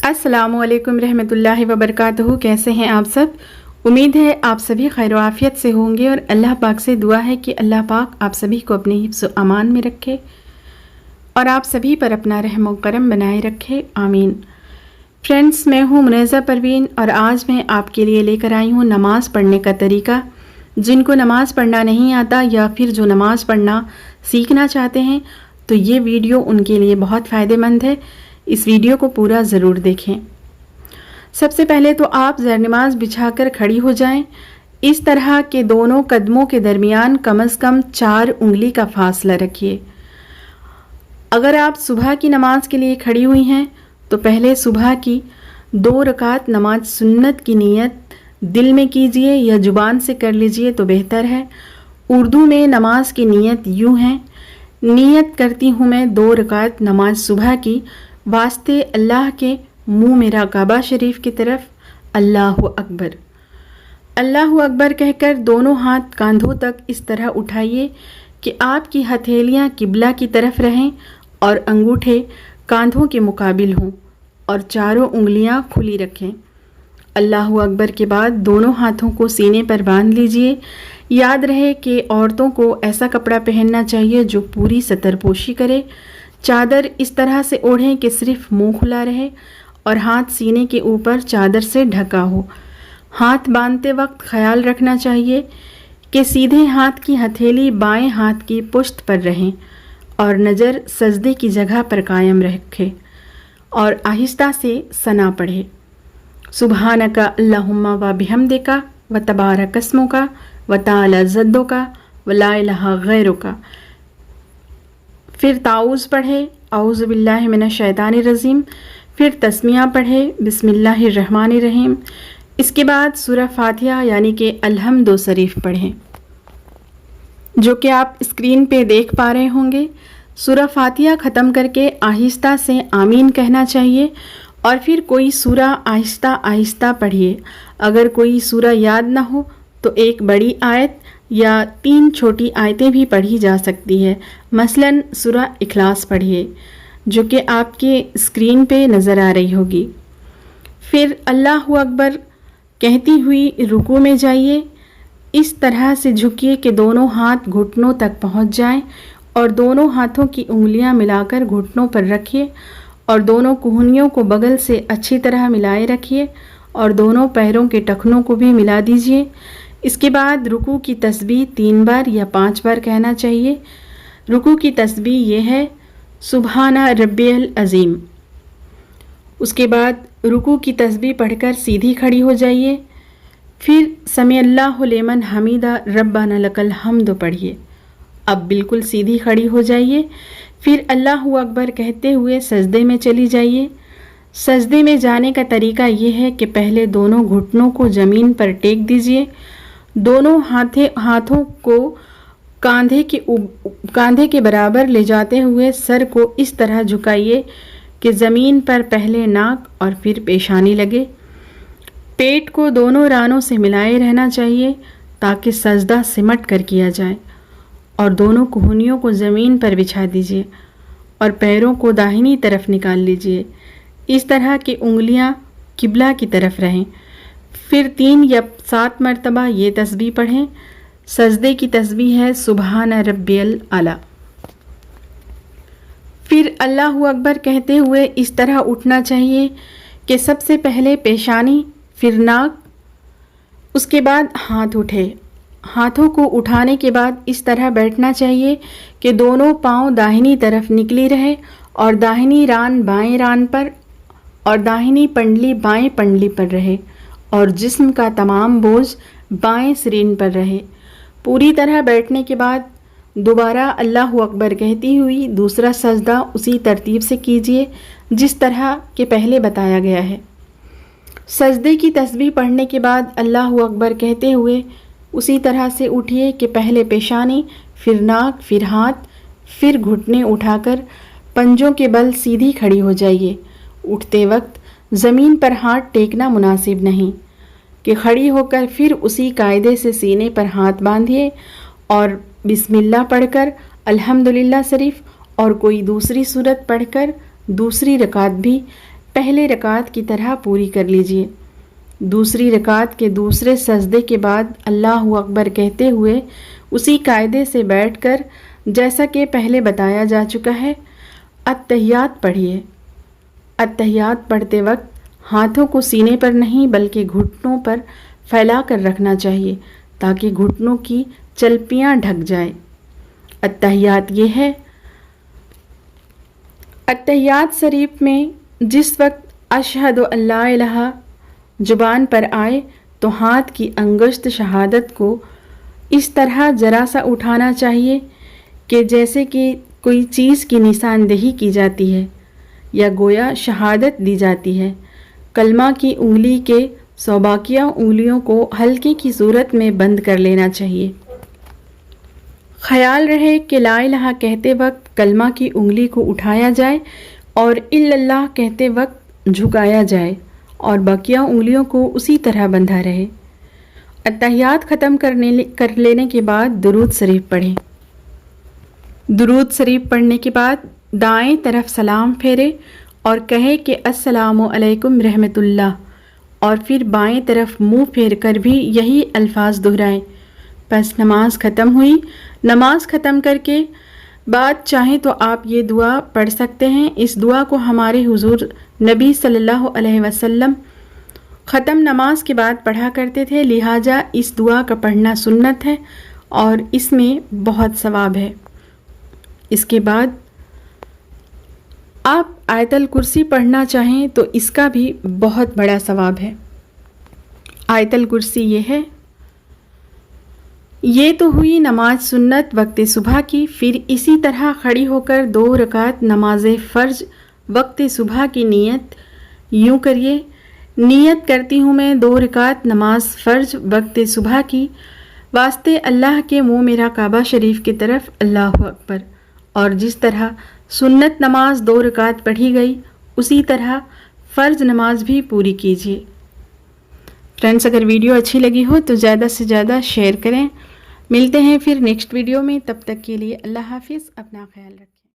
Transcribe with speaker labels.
Speaker 1: अस्सलामु अलैकुम रहमतुल्लाहि व बरकातहू। कैसे हैं आप सब? उम्मीद है आप सभी खैर व आफियत से होंगे और अल्लाह पाक से दुआ है कि अल्लाह पाक आप सभी को अपने हिफ्ज़ व अमान में रखे और आप सभी पर अपना रहम व करम बनाए रखे, आमीन। फ्रेंड्स, मैं हूँ मुनैज़ा परवीन और आज मैं आपके लिए लेकर आई हूँ नमाज़ पढ़ने का तरीका। जिनको नमाज़ पढ़ना नहीं आता या फिर जो नमाज़ पढ़ना सीखना चाहते हैं तो ये वीडियो उनके लिए बहुत फ़ायदेमंद है। इस वीडियो को पूरा ज़रूर देखें। सबसे पहले तो आप ज़र नमाज बिछाकर खड़ी हो जाएं। इस तरह के दोनों कदमों के दरमियान कम से कम 4 उंगली का फासला रखिए। अगर आप सुबह की नमाज के लिए खड़ी हुई हैं तो पहले सुबह की 2 रकात नमाज सुन्नत की नीयत दिल में कीजिए या जुबान से कर लीजिए तो बेहतर है। उर्दू में नमाज की नीयत यूँ है, नीयत करती हूँ मैं 2 रकात नमाज सुबह की वास्ते अल्लाह के मुँह मेरा काबा शरीफ की तरफ, अल्लाहु अकबर। अल्लाहु अकबर कहकर दोनों हाथ कांधों तक इस तरह उठाइए कि आपकी हथेलियाँ किबला की तरफ रहें और अंगूठे कांधों के मुकाबिल हों और चारों उंगलियां खुली रखें। अल्लाहु अकबर के बाद दोनों हाथों को सीने पर बांध लीजिए। याद रहे कि औरतों को ऐसा कपड़ा पहनना चाहिए जो पूरी सतरपोशी करे। चादर इस तरह से ओढ़ें कि सिर्फ मुंह खुला रहे और हाथ सीने के ऊपर चादर से ढका हो। हाथ बांधते वक्त ख्याल रखना चाहिए कि सीधे हाथ की हथेली बाएं हाथ की पुश्त पर रहें और नज़र सजदे की जगह पर कायम रखे और आहिस्ता से सना पढ़े। सुबहानका अल्लाहुम्मा व बिहम्दिका व तबारक अस्मुका व तआला जद्दुका व ला इलाहा गैरुका। फिर ताऊज़ पढ़े, औज़ु बिल्लाहि मिनश शैतानिर रजीम। फिर तस्मिया पढ़े, बिस्मिल्लाहिर रहमानिर रहीम। इसके बाद सूरह फातिहा यानी कि अलहम्दु शरीफ पढ़ें, जो कि आप स्क्रीन पे देख पा रहे होंगे। सूरह फातिहा ख़त्म करके आहिस्ता से आमीन कहना चाहिए और फिर कोई सूरह आहिस्ता आहिस्ता पढ़िए। अगर कोई सूरह याद ना हो तो एक बड़ी आयत या 3 छोटी आयतें भी पढ़ी जा सकती है। मसलन सूरह इखलास पढ़िए, जो कि आपके स्क्रीन पे नज़र आ रही होगी। फिर अल्लाहु अकबर कहती हुई रुकू में जाइए। इस तरह से झुकिए कि दोनों हाथ घुटनों तक पहुंच जाएं और दोनों हाथों की उंगलियां मिलाकर घुटनों पर रखिए और दोनों कुहनियों को बगल से अच्छी तरह मिलाए रखिए और दोनों पैरों के टखनों को भी मिला दीजिए। इसके बाद रुकू की तस्बीह 3 बार या 5 बार कहना चाहिए। रुकू की तस्बीह ये है, सुबहाना रब्बियल अज़ीम। उसके बाद रुकू की तस्बीह पढ़कर सीधी खड़ी हो जाइए। फिर समी अल्लाहु लिमन हमीदा रब्बाना लकल हम्द पढ़िए। अब बिल्कुल सीधी खड़ी हो जाइए। फिर अल्लाहु अकबर कहते हुए सजदे में चली जाइए। सजदे में जाने का तरीका ये है कि पहले दोनों घुटनों को ज़मीन पर टेक दीजिए। दोनों हाथों को कांधे के बराबर ले जाते हुए सर को इस तरह झुकाइए कि ज़मीन पर पहले नाक और फिर पेशानी लगे। पेट को दोनों रानों से मिलाए रहना चाहिए ताकि सजदा सिमट कर किया जाए और दोनों कुहनियों को ज़मीन पर बिछा दीजिए और पैरों को दाहिनी तरफ निकाल लीजिए। इस तरह की उंगलियां किबला की तरफ रहें। फिर 3 या 7 मरतबा ये तस्बीह पढ़ें। सजदे की तस्बीह है सुबहाना रब्बियल आला। फिर अल्लाहु अकबर कहते हुए इस तरह उठना चाहिए कि सबसे पहले पेशानी, फिर नाक, उसके बाद हाथ उठे। हाथों को उठाने के बाद इस तरह बैठना चाहिए कि दोनों पांव दाहिनी तरफ निकली रहे और दाहिनी रान बाएं रान पर और दाहिनी पंडली बाएं पंडली पर रहे और जिस्म का तमाम बोझ बाएं सिरीन पर रहे। पूरी तरह बैठने के बाद दोबारा अल्लाहु अकबर कहती हुई दूसरा सजदा उसी तरतीब से कीजिए जिस तरह के पहले बताया गया है। सजदे की तस्बीह पढ़ने के बाद अल्लाहु अकबर कहते हुए उसी तरह से उठिए कि पहले पेशानी, फिर नाक, फिर हाथ, फिर घुटने उठाकर पंजों के बल सीधी खड़ी हो जाइए। उठते वक्त ज़मीन पर हाथ टेकना मुनासिब नहीं कि खड़ी होकर फिर उसी कायदे से सीने पर हाथ बांधिए और बिस्मिल्लाह पढ़कर अल्हम्दुलिल्लाह शरीफ और कोई दूसरी सूरत पढ़कर दूसरी रकात भी پہلے رکعت کی طرح پوری کر لیجئے۔ دوسری رکعت کے دوسرے سجدے کے بعد اللہ اکبر کہتے ہوئے اسی قاعدے سے بیٹھ کر جیسا کہ پہلے بتایا جا چکا ہے اتحیات پڑھیے۔ اتحیات پڑھتے وقت ہاتھوں کو سینے پر نہیں بلکہ گھٹنوں پر پھیلا کر رکھنا چاہیے تاکہ گھٹنوں کی چلپیاں ڈھک جائیں۔ اتحیات یہ ہے۔ اتحیات شریف میں جس وقت اشہد اللہ الہ زبان پر آئے تو ہاتھ کی انگشت شہادت کو اس طرح ذرا سا اٹھانا چاہیے کہ جیسے کہ کوئی چیز کی نشاندہی کی جاتی ہے یا گویا شہادت دی جاتی ہے۔ کلمہ کی انگلی کے صوباکیہ انگلیوں کو حلقے کی صورت میں بند کر لینا چاہیے۔ خیال رہے کہ لا الہ کہتے وقت کلمہ کی انگلی کو اٹھایا جائے اور الا اللہ کہتے وقت جھکایا جائے اور باقیہ انگلیوں کو اسی طرح بندھا رہے۔ اتحیات ختم کر لینے کے بعد درود شریف پڑھیں۔ درود شریف پڑھنے کے بعد دائیں طرف سلام پھیرے اور کہے کہ السلام علیکم رحمت اللہ، اور پھر بائیں طرف منہ پھیر کر بھی یہی الفاظ دہرائیں۔ بس نماز ختم ہوئی۔ نماز ختم کر کے بعد چاہیں تو آپ یہ دعا پڑھ سکتے ہیں۔ اس دعا کو ہمارے حضور نبی صلی اللہ علیہ وسلم ختم نماز کے بعد پڑھا کرتے تھے، لہٰذا اس دعا کا پڑھنا سنت ہے اور اس میں بہت ثواب ہے۔ اس کے بعد آپ آیت الکرسی پڑھنا چاہیں تو اس کا بھی بہت بڑا ثواب ہے۔ آیت الکرسی یہ تو ہوئی نماز سنت وقت صبح کی۔ پھر اسی طرح کھڑی ہو کر 2 رکعت نماز فرض وقت صبح کی نیت یوں کریے: نیت کرتی ہوں میں 2 رکعت نماز فرض وقت صبح کی، واسطے اللہ کے منہ میرا کعبہ شریف کی طرف، اللہ اکبر۔ اور جس طرح سنت نماز 2 رکعت پڑھی گئی اسی طرح فرض نماز بھی پوری کیجیے۔ فرینڈس، اگر ویڈیو اچھی لگی ہو تو زیادہ سے زیادہ شیئر کریں۔ ملتے ہیں پھر نیکسٹ ویڈیو میں، تب تک کے لیے اللہ حافظ، اپنا خیال رکھیں۔